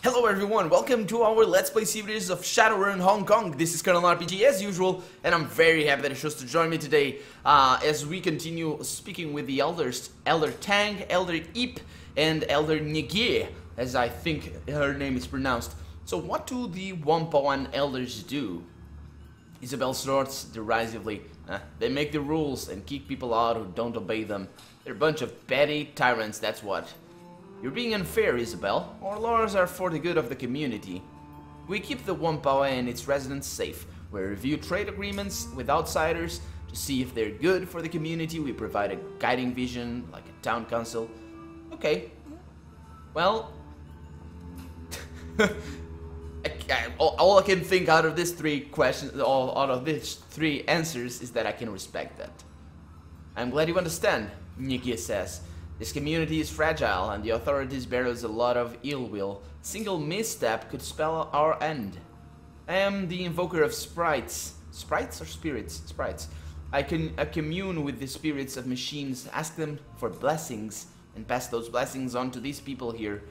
Hello everyone, welcome to our Let's Play series of Shadowrun Hong Kong. This is Colonel RPG as usual, and I'm very happy that you chose to join me today as we continue speaking with the elders, Elder Tang, Elder Ip, and Elder Nygie, as I think her name is pronounced. So what do the Wampoan elders do? Isabel snorts derisively. They make the rules and kick people out who don't obey them. They're a bunch of petty tyrants, that's what. You're being unfair, Isabel. Our laws are for the good of the community. We keep the Wampoa and its residents safe. We review trade agreements with outsiders to see if they're good for the community. We provide a guiding vision, like a town council. Okay. Well... all I can think out of these three questions, out of these three answers, is that I can respect that. I'm glad you understand, Nygie says. This community is fragile, and the authorities bear us a lot of ill will. A single misstep could spell our end. I am the invoker of sprites. Sprites or spirits? Sprites. I commune with the spirits of machines, ask them for blessings, and pass those blessings on to these people here.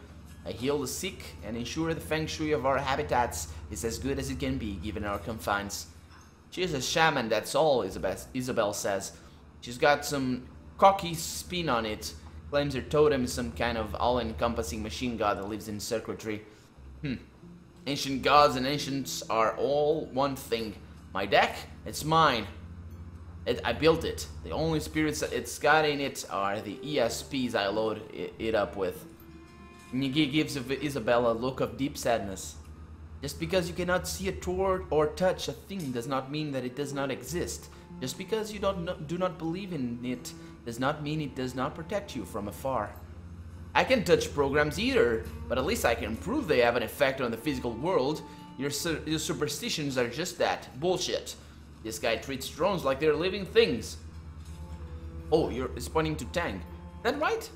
I heal the sick and ensure the feng shui of our habitats is as good as it can be, given our confines. She is a shaman, that's all, Isabel says. She's got some cocky spin on it. Claims her totem is some kind of all-encompassing machine god that lives in circuitry. Ancient gods and ancients are all one thing. My deck? It's mine. I built it. The only spirits that it's got in it are the ESPs I load it up with. Nygie gives Isabel a look of deep sadness. Just because you cannot see it or touch a thing does not mean that it does not exist. Just because you do not believe in it does not mean it does not protect you from afar. I can touch programs either, but at least I can prove they have an effect on the physical world. Your superstitions are just that, bullshit. This guy treats drones like they're living things. Oh, you're pointing to Tang. Is that right?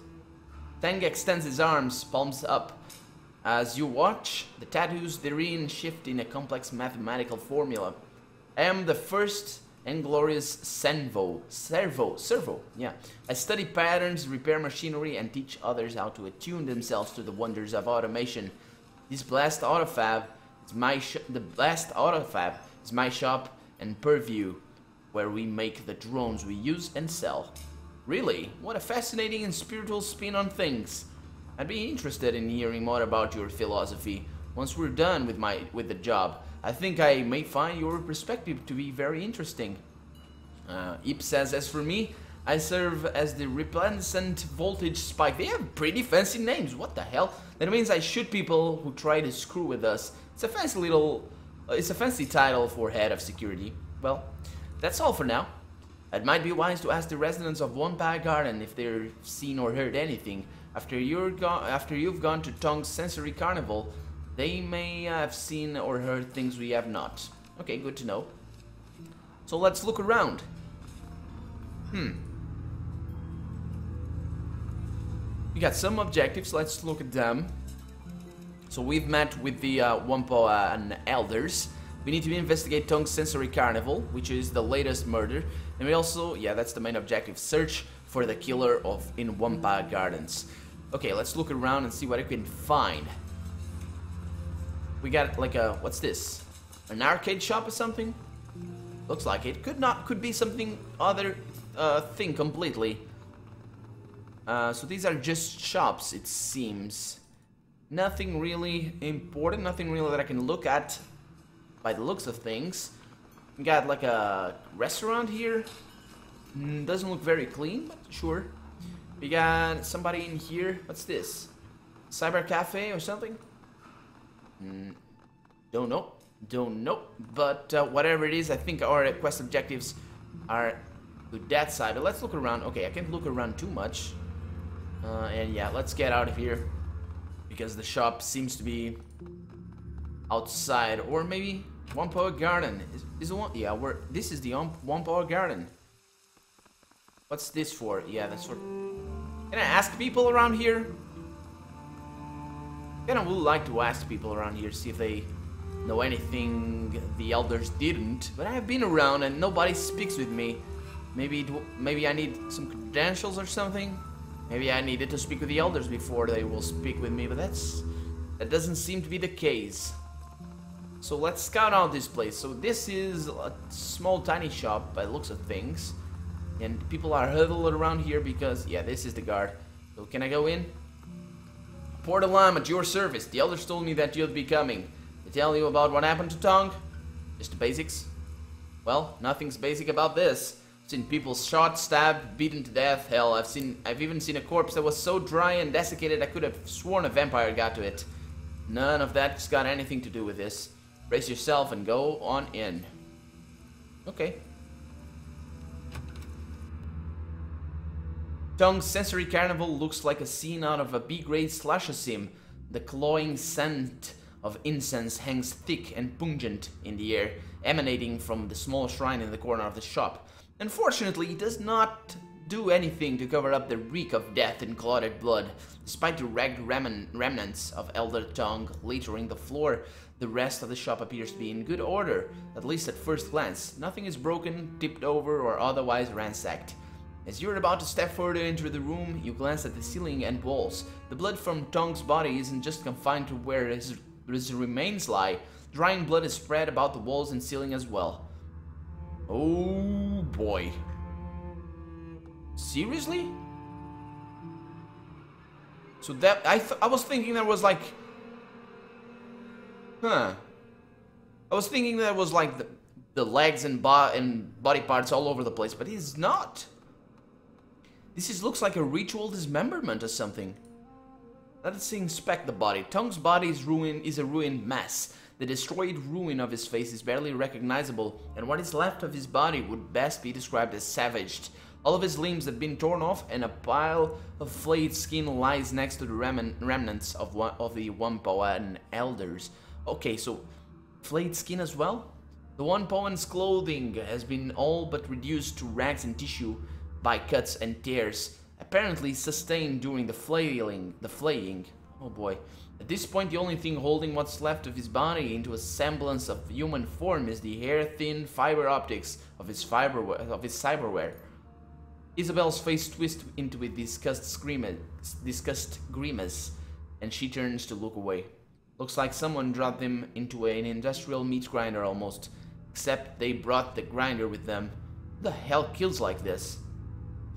Tang extends his arms, palms up. As you watch, the tattoos therein shift in a complex mathematical formula. I am the first and glorious servo. Yeah. I study patterns, repair machinery, and teach others how to attune themselves to the wonders of automation. This blast autofab is my shop and purview, where we make the drones we use and sell. Really? What a fascinating and spiritual spin on things. I'd be interested in hearing more about your philosophy once we're done with the job. I think I may find your perspective to be very interesting. Ip says, as for me, I serve as the Resplendent Voltage Spike. They have pretty fancy names, what the hell? That means I shoot people who try to screw with us. It's a fancy title for head of security. Well, that's all for now. It might be wise to ask the residents of Wampoa Garden if they've seen or heard anything. After you've gone to Tong's Sensory Carnival, they may have seen or heard things we have not. Okay, good to know. So let's look around. We got some objectives, let's look at them. So we've met with the Wampoa and elders. We need to investigate Tong's Sensory Carnival, which is the latest murder. And we also, yeah, that's the main objective, search for the killer in Wampoa Gardens. Okay, let's look around and see what I can find. We got like a, what's this? An arcade shop or something? Looks like it. Could be something other thing completely. So these are just shops, it seems. Nothing really important, nothing really that I can look at by the looks of things. We got like a restaurant here. Doesn't look very clean, but sure. We got somebody in here. What's this? Cyber cafe or something? Don't know, but whatever it is, I think our quest objectives are to that side. But let's look around. Okay, I can't look around too much, and yeah, let's get out of here because the shop seems to be outside, or maybe Wampoa Garden is the one. Yeah, this is the Wampoa Garden. What's this for? Yeah, that's for. Can I ask people around here? I would like to ask people around here, see if they know anything the elders didn't. But I have been around and nobody speaks with me. Maybe I need some credentials or something. Maybe I needed to speak with the elders before they will speak with me. But that's That doesn't seem to be the case. So let's scout out this place. So this is a small tiny shop by the looks of things. And people are huddled around here because, yeah, this is the guard. So can I go in? Port alarm at your service. The elders told me that you'd be coming. To tell you about what happened to Tong? Just the basics? Well, nothing's basic about this. I've seen people shot, stabbed, beaten to death. Hell, I've even seen a corpse that was so dry and desiccated I could have sworn a vampire got to it. None of that's got anything to do with this. Brace yourself and go on in. Okay. Tong's sensory carnival looks like a scene out of a B-grade slasher sim. The cloying scent of incense hangs thick and pungent in the air, emanating from the small shrine in the corner of the shop. Unfortunately, it does not do anything to cover up the reek of death and clotted blood. Despite the ragged remnants of Elder Tong littering the floor, the rest of the shop appears to be in good order, at least at first glance. Nothing is broken, tipped over, or otherwise ransacked. As you're about to step further into the room, you glance at the ceiling and walls. The blood from Tong's body isn't just confined to where his remains lie. Drying blood is spread about the walls and ceiling as well. Oh boy. Seriously? So that I was thinking there was like, I was thinking that was like the legs and body parts all over the place, but it's not. This looks like a ritual dismemberment or something. Let's inspect the body. Tong's body is a ruined mess. The destroyed ruin of his face is barely recognizable, and what is left of his body would best be described as savaged. All of his limbs have been torn off, and a pile of flayed skin lies next to the remnants of the Wampoan elders. Okay, so flayed skin as well? The Wampoan's clothing has been all but reduced to rags and tissue by cuts and tears, apparently sustained during the flaying. Oh boy. At this point, the only thing holding what's left of his body into a semblance of human form is the hair-thin fiber optics of his cyberware. Isabel's face twists into a disgust grimace, and she turns to look away. Looks like someone dropped them into an industrial meat grinder almost, except they brought the grinder with them. Who the hell kills like this?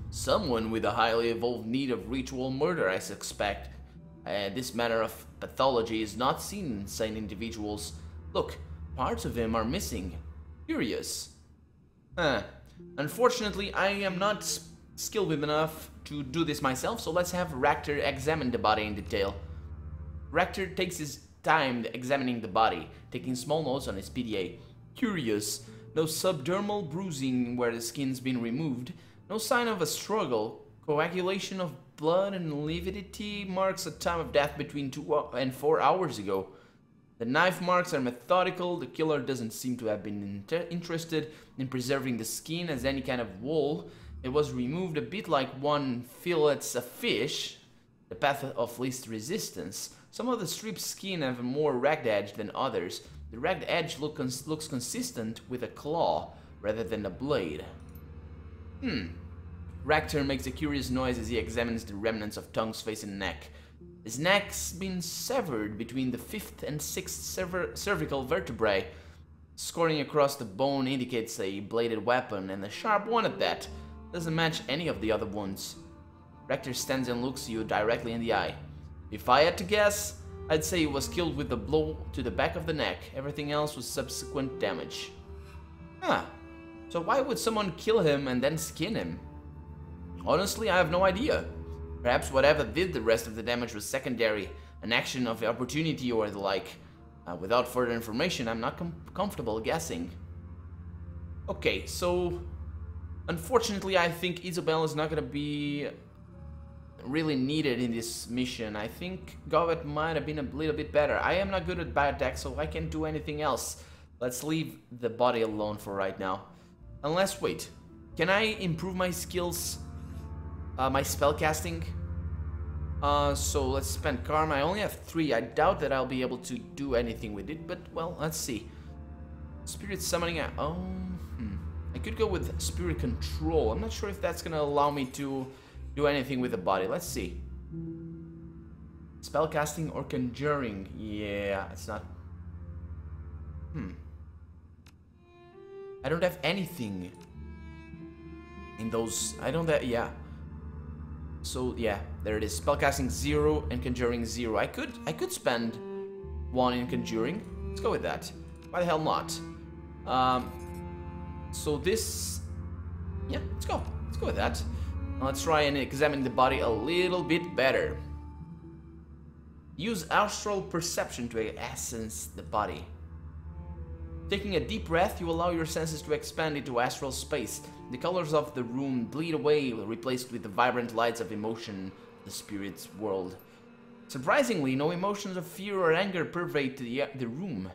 Someone with a highly evolved need of ritual murder, I suspect. This manner of pathology is not seen in sane individuals. Look, parts of him are missing. Curious. Unfortunately, I am not skilled enough to do this myself, so let's have Ractor examine the body in detail. Ractor takes his time examining the body, taking small notes on his PDA. Curious. No subdermal bruising where the skin's been removed. No sign of a struggle. Coagulation of blood and lividity marks a time of death between 2 and 4 hours ago. The knife marks are methodical. The killer doesn't seem to have been interested in preserving the skin as any kind of wool. It was removed a bit like one fillets a fish, the path of least resistance. Some of the stripped skin have a more ragged edge than others. The ragged edge looks consistent with a claw rather than a blade. Ractor makes a curious noise as he examines the remnants of Tong's face and neck. His neck's been severed between the 5th and 6th cervical vertebrae. Scoring across the bone indicates a bladed weapon, and a sharp one at that. Doesn't match any of the other wounds. Ractor stands and looks you directly in the eye. If I had to guess, I'd say he was killed with a blow to the back of the neck. Everything else was subsequent damage. So why would someone kill him and then skin him? Honestly, I have no idea. Perhaps whatever did the rest of the damage was secondary, an action of opportunity or the like. Without further information, I'm not comfortable guessing. Okay, so unfortunately I think Isabel is not gonna be really needed in this mission. I think Govet might have been a little bit better. I am not good at biotech, so I can't do anything else. Let's leave the body alone for right now. Unless, wait, can I improve my skills? My spellcasting? So let's spend karma. I only have 3. I doubt that I'll be able to do anything with it, but well, let's see. Spirit summoning. I could go with spirit control. I'm not sure if that's gonna allow me to do anything with the body. Let's see. Spellcasting or conjuring? Yeah, it's not... I don't have anything in those... I don't have... yeah. So, yeah, there it is. Spellcasting 0 and conjuring 0. I could spend 1 in conjuring. Let's go with that. Why the hell not? So this... yeah, let's go. Let's go with that. Now let's try and examine the body a little bit better. Use astral perception to essence the body. Taking a deep breath, you allow your senses to expand into astral space. The colors of the room bleed away, replaced with the vibrant lights of emotion, the spirit's world. Surprisingly, no emotions of fear or anger pervade the room.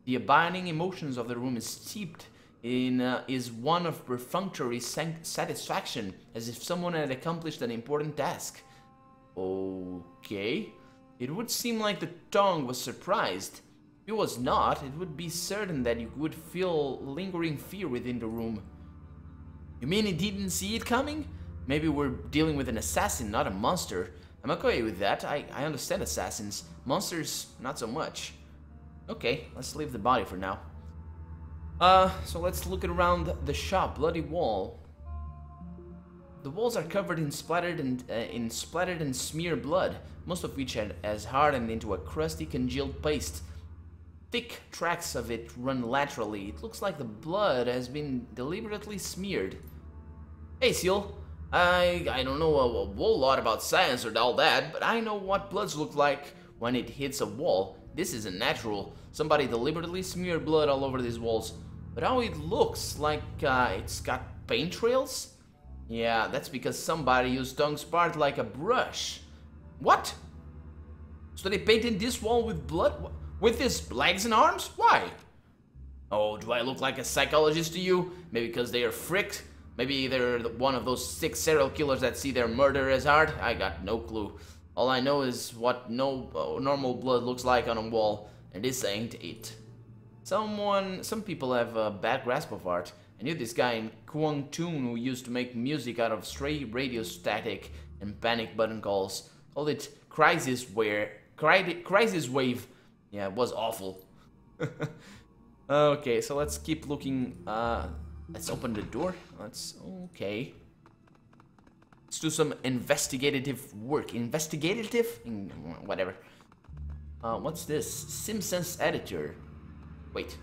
The abiding emotions of the room is steeped in is one of perfunctory satisfaction, as if someone had accomplished an important task. Okay. It would seem like the tongue was surprised. If it was not, it would be certain that you would feel lingering fear within the room. You mean it didn't see it coming? Maybe we're dealing with an assassin, not a monster. I'm okay with that. I understand assassins. Monsters, not so much. Okay, let's leave the body for now. So let's look around the shop. Bloody wall. The walls are covered in splattered and smeared blood, most of which has hardened into a crusty congealed paste. Thick tracks of it run laterally. It looks like the blood has been deliberately smeared. Hey, Seal. I don't know a whole lot about science or all that, but I know what bloods look like when it hits a wall. This isn't natural. Somebody deliberately smeared blood all over these walls. But how it looks like it's got paint trails? Yeah, that's because somebody used tongue's part like a brush. What? So they painted this wall with blood? With his legs and arms? Why? Oh, do I look like a psychologist to you? Maybe because they are fricked? Maybe they're one of those sick serial killers that see their murder as art? I got no clue. All I know is what normal blood looks like on a wall, and this ain't it. Some people have a bad grasp of art. I knew this guy in Kwangtung who used to make music out of stray radio static and panic button calls. Called it Crisis Wave. Yeah, it was awful. Okay, so let's keep looking. Let's open the door. Okay. Let's do some investigative work. Investigative? Whatever. What's this? SimSense editor. Wait.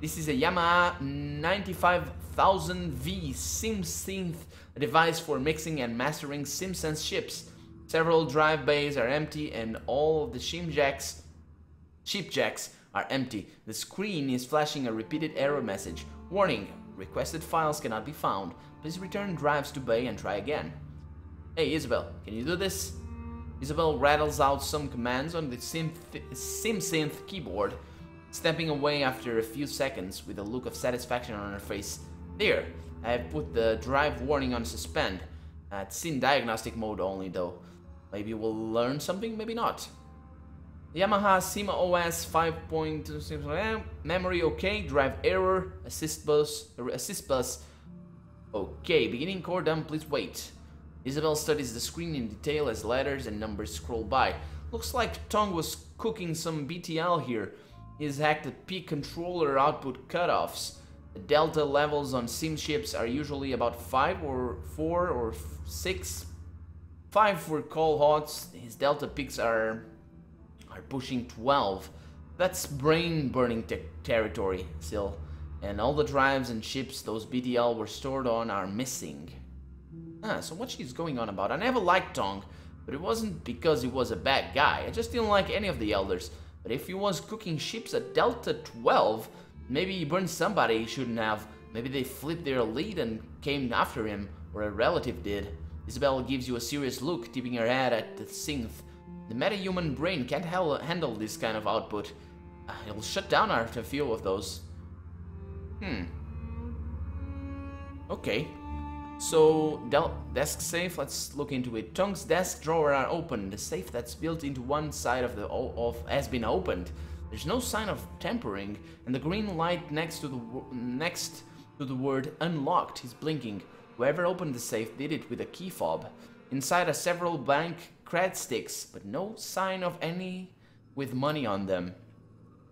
This is a Yamaha 95000V SimSynth, a device for mixing and mastering SimSense chips. Several drive bays are empty and all of the chip jacks are empty. The screen is flashing a repeated error message. Warning, requested files cannot be found. Please return drives to bay and try again. Hey Isabel, can you do this? Isabel rattles out some commands on the SimSynth keyboard, stepping away after a few seconds with a look of satisfaction on her face. There, I have put the drive warning on suspend. It's in diagnostic mode only though. Maybe we'll learn something, maybe not. Yamaha Sima OS 5.2 memory okay, drive error, assist bus. Okay, beginning core done, please wait. Isabel studies the screen in detail as letters and numbers scroll by. Looks like Tong was cooking some BTL here. He's hacked the peak controller output cutoffs. The delta levels on sim chips are usually about 5 or 4 or 6. 5 for call hots. His delta peaks are pushing 12. That's brain burning territory still. And all the drives and chips those BTL were stored on are missing. So what she's going on about? I never liked Tong, but it wasn't because he was a bad guy. I just didn't like any of the elders. But if he was cooking ships at Delta 12, maybe he burned somebody he shouldn't have. Maybe they flipped their lead and came after him, or a relative did. Isabel gives you a serious look, tipping her head at the synth. The meta-human brain can't handle this kind of output. It'll shut down after a few of those. Okay. So, desk safe, let's look into it. Tong's desk drawer are open. The safe that's built into one side of the has been opened. There's no sign of tampering, and the green light next to the word unlocked is blinking. Whoever opened the safe did it with a key fob. Inside are several blank cred sticks, but no sign of any with money on them.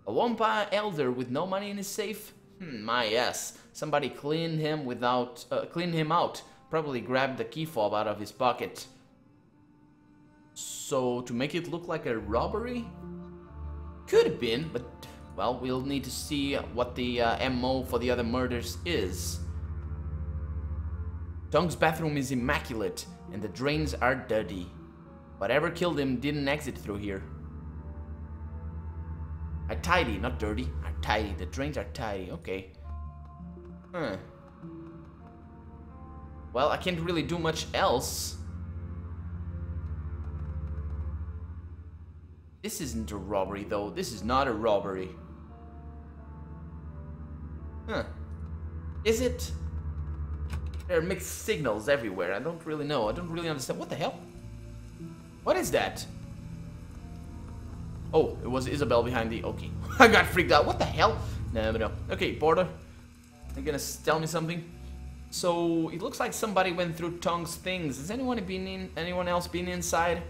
A Wampa elder with no money in his safe? My yes. Somebody cleaned him out. Probably grabbed the key fob out of his pocket. So, to make it look like a robbery? Could have been, but, well, we'll need to see what the MO for the other murders is. Tong's bathroom is immaculate, and the drains are dirty. Whatever killed him didn't exit through here. Are tidy, not dirty. Are tidy. The drains are tidy. Okay. Well, I can't really do much else. This isn't a robbery, though. This is not a robbery. Is it? There are mixed signals everywhere. I don't really know. I don't really understand. What the hell? What is that? Oh, it was Isabel behind the... Okay. I got freaked out. What the hell? No. Okay, Porter. You're gonna tell me something? So, it looks like somebody went through Tong's things. Has anyone else been inside?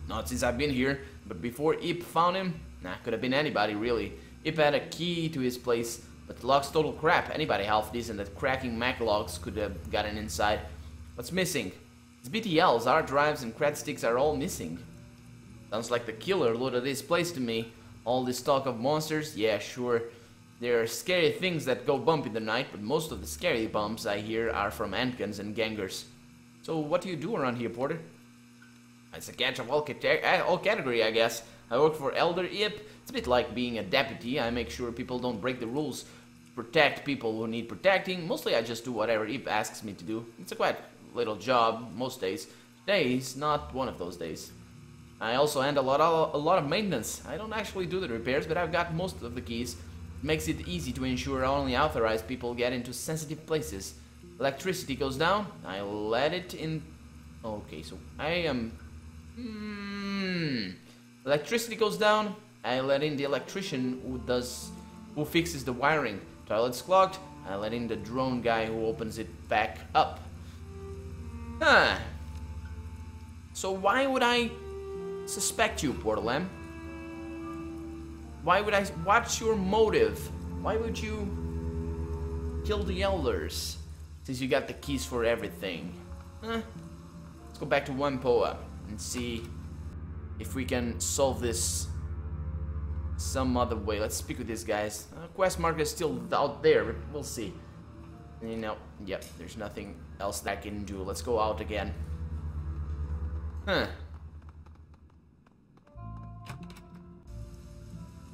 Not since I've been here. But before Ip found him? Nah, could have been anybody, really. Ip had a key to his place, but the lock's total crap. Anybody half decent at cracking Mac locks could have gotten inside. What's missing? His BTLs, hard drives, and cred sticks are all missing. Sounds like the killer loaded this place to me. All this talk of monsters? Yeah, sure. There are scary things that go bump in the night, but most of the scary bumps I hear are from Ankans and gangers. So what do you do around here, Porter? It's a catch of all category, I guess. I work for Elder Ip. It's a bit like being a deputy. I make sure people don't break the rules. Protect people who need protecting. Mostly I just do whatever Ip asks me to do. It's a quite little job most days. Today is not one of those days. I also handle a lot of maintenance. I don't actually do the repairs, but I've got most of the keys. It makes it easy to ensure only authorized people get into sensitive places. Electricity goes down. I let it in. Okay, so I am... Electricity goes down. I let in the electrician who fixes the wiring. Toilet's clogged. I let in the drone guy who opens it back up. So why would I suspect you, Portalam? Why would I? What's your motive? Why would you kill the elders? Since you got the keys for everything. Let's go back to Wampoa and see if we can solve this some other way. Let's speak with these guys. Quest marker is still out there, but we'll see. You know, yep, there's nothing else that I can do. Let's go out again. I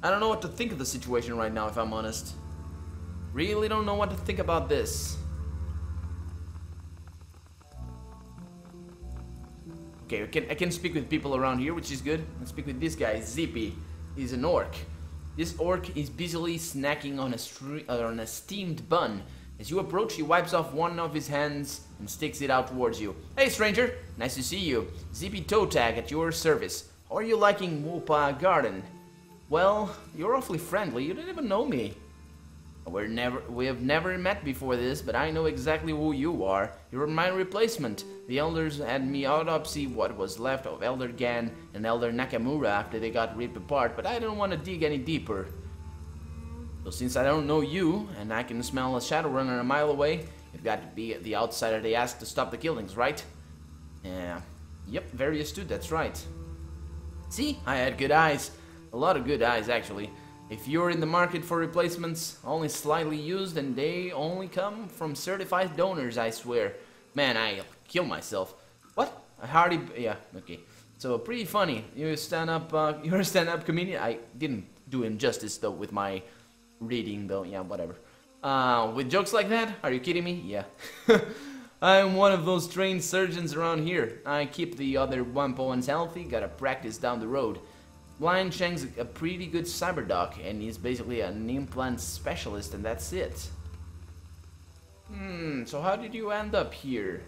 don't know what to think of the situation right now, if I'm honest. Really don't know what to think about this. Okay, I can speak with people around here, which is good. Let's speak with this guy, Zippy. He's an orc. This orc is busily snacking on a steamed bun. As you approach, he wipes off one of his hands and sticks it out towards you. Hey, stranger! Nice to see you. Zippy Toe Tag at your service. How are you liking Woopa Garden? Well, you're awfully friendly. You didn't even know me. We have never met before this, but I know exactly who you are. You're my replacement. The elders had me autopsy what was left of Elder Gan and Elder Nakamura after they got ripped apart, but I didn't want to dig any deeper. So since I don't know you, and I can smell a Shadowrunner a mile away, you've got to be the outsider they asked to stop the killings, right? Yeah. Yep, very astute, that's right. See, I had good eyes. A lot of good eyes, actually. If you're in the market for replacements, only slightly used, and they only come from certified donors, I swear. Man, I'll kill myself. What? A hearty... Yeah, okay. So, pretty funny. You're a stand-up comedian? I didn't do him justice, though, with my reading, though. Yeah, whatever. With jokes like that? Are you kidding me? Yeah. I'm one of those trained surgeons around here. I keep the other Wampoans healthy, gotta practice down the road. Blind Cheng's a pretty good cyberdoc, and he's basically an implant specialist, and that's it. So how did you end up here?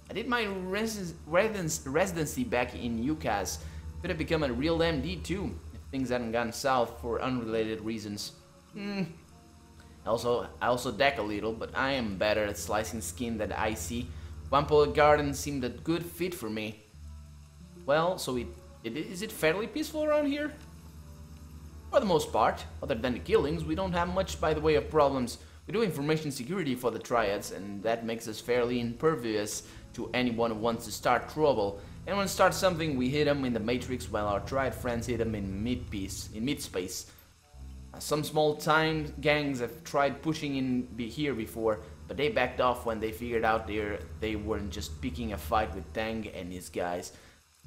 I did my residency back in UCAS. Could have become a real MD too, if things hadn't gone south for unrelated reasons. I also deck a little, but I am better at slicing skin than I see. Wampoa Garden seemed a good fit for me. Well, so is it fairly peaceful around here? For the most part, other than the killings, we don't have much by the way of problems. We do information security for the Triads, and that makes us fairly impervious to anyone who wants to start trouble. Anyone starts something, we hit them in the Matrix, while our Triad friends hit them in mid-space. Some small-time gangs have tried pushing in here before, but they backed off when they figured out they weren't just picking a fight with Tang and his guys,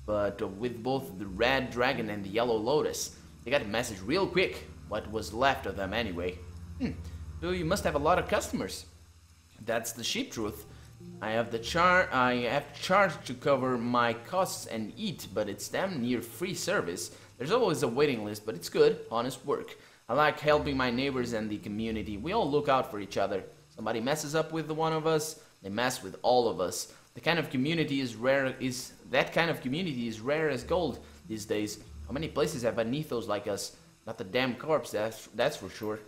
but with both the Red Dragon and the Yellow Lotus. They got the message real quick, what was left of them anyway. So you must have a lot of customers. That's the sheep truth. I have charged to cover my costs and eat, but it's damn near free service. There's always a waiting list, but it's good, honest work. I like helping my neighbors and the community. We all look out for each other. Somebody messes up with one of us, they mess with all of us. That kind of community is rare as gold these days. How many places have an ethos like us? Not the damn corpse, that's for sure.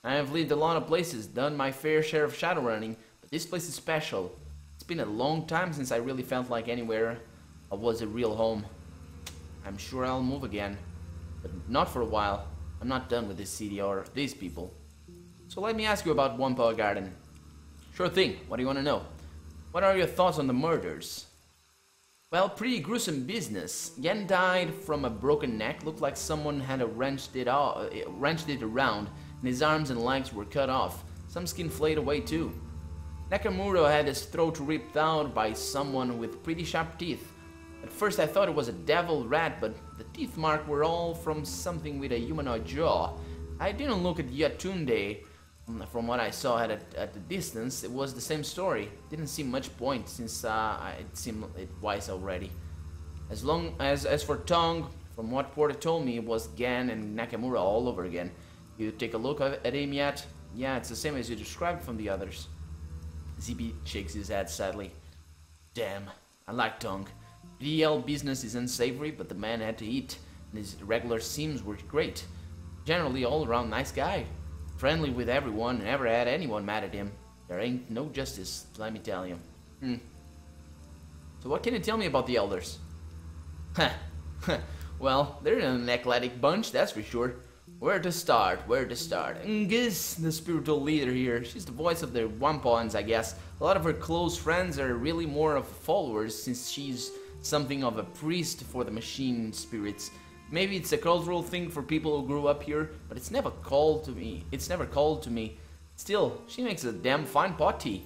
I have lived a lot of places, done my fair share of shadowrunning, but this place is special. It's been a long time since I really felt like anywhere was a real home. I'm sure I'll move again, but not for a while. I'm not done with this city or these people. So let me ask you about Wampa Garden. Sure thing, what do you want to know? What are your thoughts on the murders? Well, pretty gruesome business. Yan died from a broken neck, looked like someone had wrenched it around, and his arms and legs were cut off. Some skin flayed away too. Nakamura had his throat ripped out by someone with pretty sharp teeth. At first I thought it was a devil rat, but the teeth marks were all from something with a humanoid jaw. I didn't look at Yatunde. From what I saw at the distance, it was the same story. Didn't seem much point since it seemed it wise already. As for Tong, from what Porter told me, it was Gan and Nakamura all over again. You take a look at him yet? Yeah, it's the same as you described from the others. ZB shakes his head sadly. Damn, I like Tong. DL business is unsavory, but the man had to eat, and his regular seams were great. Generally all around nice guy. Friendly with everyone, never had anyone mad at him. There ain't no justice, let me tell you. So what can you tell me about the elders? Well, they're an eclectic bunch, that's for sure. Where to start? Ngis, the spiritual leader here, she's the voice of the Wampans, I guess. A lot of her close friends are really more of followers, since she's something of a priest for the machine spirits. Maybe it's a cultural thing for people who grew up here, but it's never called to me. Still, she makes a damn fine pot tea.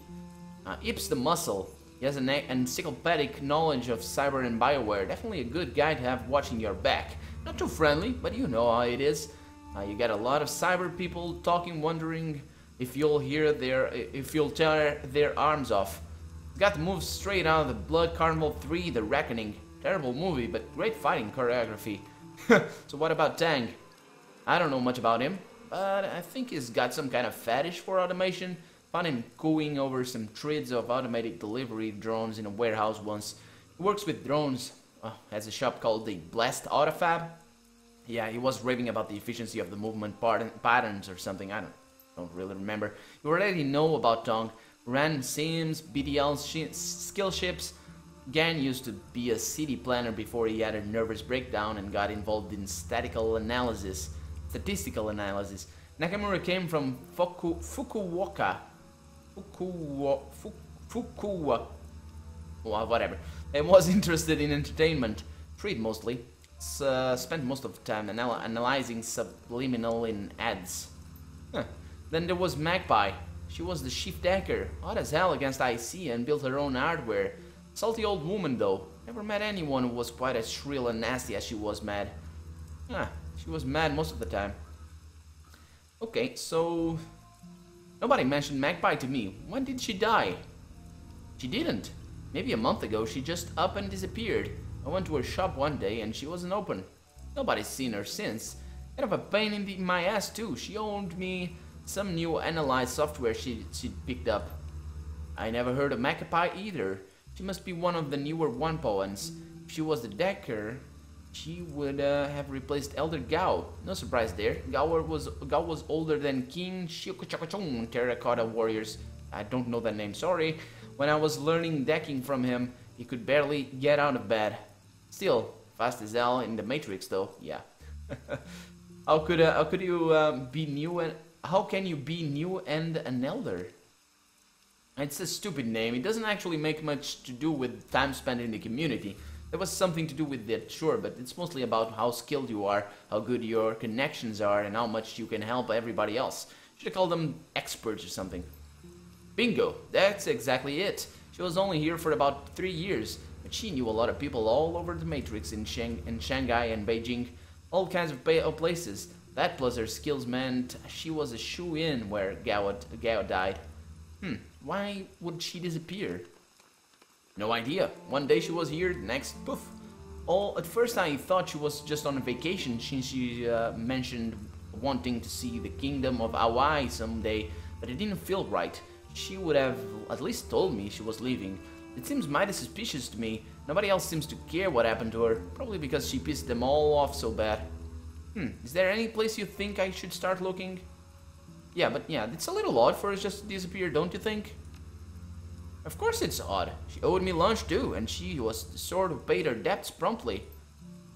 Ip's the muscle. He has an encyclopedic knowledge of cyber and bioware. Definitely a good guy to have watching your back. Not too friendly, but you know how it is. You get a lot of cyber people talking, wondering if you'll tear their arms off. Got the move straight out of the Blood Carnival 3, The Reckoning. Terrible movie, but great fighting choreography. So what about Tang? I don't know much about him, but I think he's got some kind of fetish for automation. Found him cooing over some threads of automated delivery drones in a warehouse once. He works with drones, has a shop called the Blessed Autofab. Yeah, he was raving about the efficiency of the movement patterns or something, I don't really remember. You already know about Tong. Ran Sims, BDL skill ships. Gan used to be a city planner before he had a nervous breakdown and got involved in statistical analysis. Nakamura came from Fukuoka, well, whatever, and was interested in entertainment, trade mostly. Spent most of the time analyzing subliminal in ads. Then there was Magpie. She was the chief decker, hot as hell against IC and built her own hardware. Salty old woman though. Never met anyone who was quite as shrill and nasty as she was mad. She was mad most of the time. Okay, so nobody mentioned Magpie to me. When did she die? She didn't. Maybe a month ago she just up and disappeared. I went to her shop one day and she wasn't open. Nobody's seen her since. Kind of a pain in my ass too. She owed me some new analyze software she'd picked up. I never heard of Magpie either. She must be one of the newer Wanpoans. If she was the decker, she would have replaced Elder Gao. No surprise there. Gao was older than King Shikuchakachong Terracotta Warriors. I don't know that name, sorry. When I was learning decking from him, he could barely get out of bed. Still, fast as hell in the Matrix though, yeah. How could you be new and how can you be new and an elder? It's a stupid name. It doesn't actually make much to do with time spent in the community. There was something to do with that, sure, but it's mostly about how skilled you are, how good your connections are, and how much you can help everybody else. Should have called them experts or something. Bingo, that's exactly it. She was only here for about 3 years, but she knew a lot of people all over the Matrix in Shanghai and Beijing, all kinds of places. That plus her skills meant she was a shoo-in where Gao died. Why would she disappear? No idea. One day she was here, next, poof. At first I thought she was just on a vacation since she mentioned wanting to see the kingdom of Hawaii someday, but it didn't feel right. She would have at least told me she was leaving. It seems mighty suspicious to me. Nobody else seems to care what happened to her, probably because she pissed them all off so bad. Is there any place you think I should start looking? Yeah, it's a little odd for her just to disappear, don't you think? Of course it's odd. She owed me lunch too, and she was the sort who paid her debts promptly.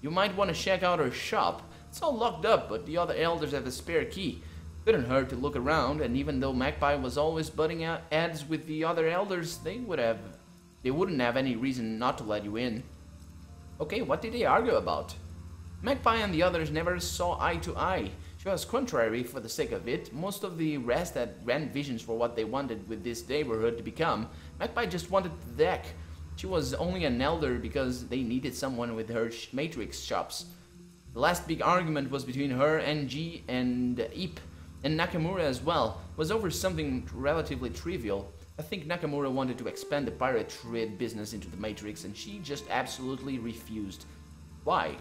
You might want to check out her shop. It's all locked up, but the other elders have a spare key. Couldn't hurt to look around, and even though Magpie was always butting out heads with the other elders, they wouldn't have any reason not to let you in. Okay, what did they argue about? Magpie and the others never saw eye to eye. She was contrary for the sake of it. Most of the rest had grand visions for what they wanted with this neighborhood to become. Magpie just wanted the deck. She was only an elder because they needed someone with her Matrix chops. The last big argument was between her, NG, and Ip, and Nakamura as well. It was over something relatively trivial. I think Nakamura wanted to expand the pirate trade business into the Matrix, and she just absolutely refused. Why?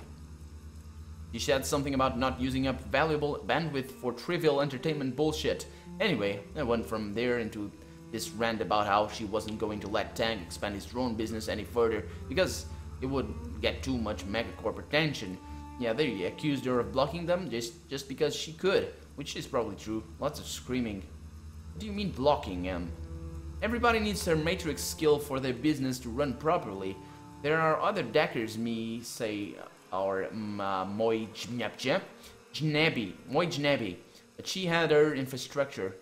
She said something about not using up valuable bandwidth for trivial entertainment bullshit. Anyway, I went from there into this rant about how she wasn't going to let Tank expand his drone business any further because it would get too much megacorp attention. Yeah, they accused her of blocking them just because she could, which is probably true. Lots of screaming. What do you mean blocking? Everybody needs their Matrix skill for their business to run properly. There are other deckers, or Moi Jnebi, but she had her infrastructure.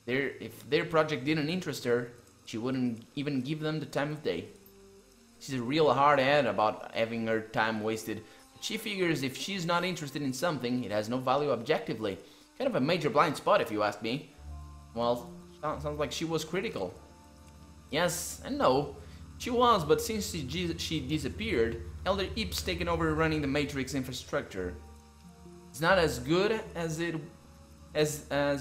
If their project didn't interest her, she wouldn't even give them the time of day. She's a real hard-head about having her time wasted. But she figures if she's not interested in something, it has no value objectively. Kind of a major blind spot if you ask me. Well, sounds like she was critical. Yes and no. She was, but since she disappeared, Elder Ip's taken over running the Matrix infrastructure. It's not as good as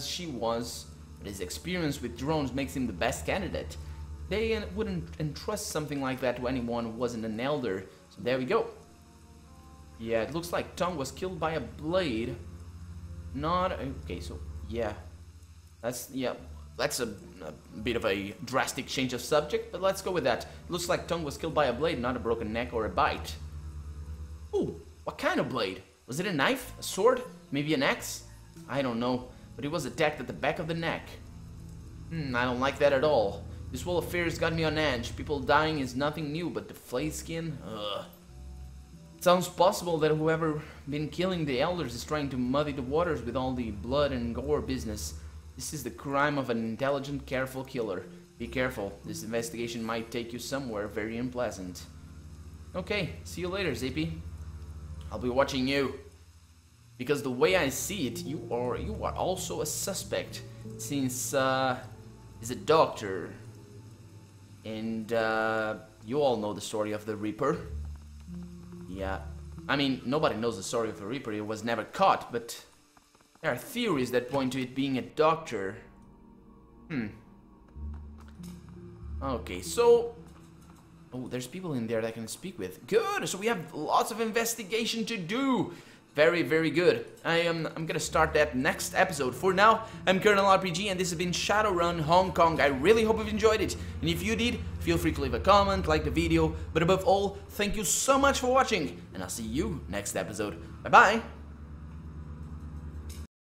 she was, but his experience with drones makes him the best candidate. They wouldn't entrust something like that to anyone who wasn't an elder, so there we go. Yeah, it looks like Tong was killed by a blade. Okay, so yeah. That's a bit of a drastic change of subject, but let's go with that. It looks like Tong was killed by a blade, not a broken neck or a bite. Ooh, what kind of blade? Was it a knife? A sword? Maybe an axe? I don't know, but he was attacked at the back of the neck. I don't like that at all. This whole affair's got me on edge. People dying is nothing new, but the flayed skin? Ugh. It sounds possible that whoever been killing the elders is trying to muddy the waters with all the blood and gore business. This is the crime of an intelligent, careful killer. Be careful, this investigation might take you somewhere very unpleasant. Okay, see you later, Zippy. I'll be watching you. Because the way I see it, you are also a suspect, since he's a doctor. And you all know the story of the Reaper. Yeah, I mean, nobody knows the story of the Reaper, it was never caught, but there are theories that point to it being a doctor. Okay, so... Oh, there's people in there that I can speak with. Good, so we have lots of investigation to do. Very, very good. I'm gonna start that next episode. For now, I'm Colonel RPG, and this has been Shadowrun Hong Kong. I really hope you've enjoyed it. And if you did, feel free to leave a comment, like the video. But above all, thank you so much for watching. And I'll see you next episode. Bye-bye.